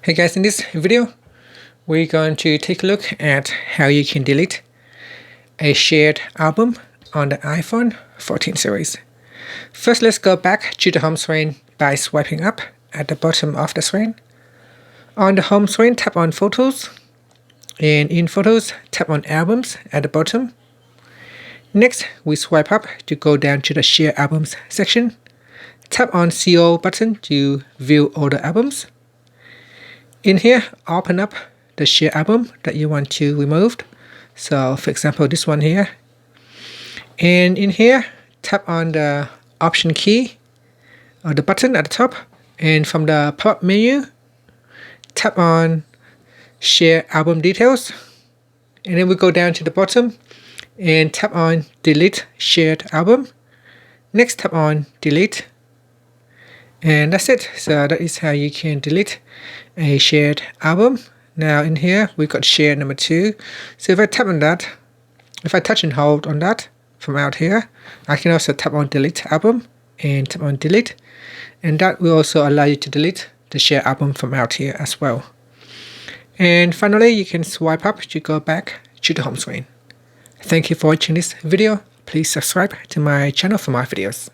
Hey guys, in this video, we're going to take a look at how you can delete a shared album on the iPhone 14 series. First, let's go back to the home screen by swiping up at the bottom of the screen. On the home screen, tap on Photos, and in Photos, tap on Albums at the bottom. Next, we swipe up to go down to the Share Albums section. Tap on CO button to view all the albums. In here, open up the share album that you want to remove. So for example, this one here. And in here, tap on the Option key or the button at the top. And from the pop-up menu, tap on Share Album Details. And then we go down to the bottom and tap on Delete Shared Album. Next, tap on Delete. And that's it. So that is how you can delete a shared album. Now in here, we've got share number 2. So if I tap on that, if I touch and hold on that from out here, I can also tap on delete album and tap on delete. And that will also allow you to delete the share album from out here as well. And finally, you can swipe up to go back to the home screen. Thank you for watching this video. Please subscribe to my channel for more videos.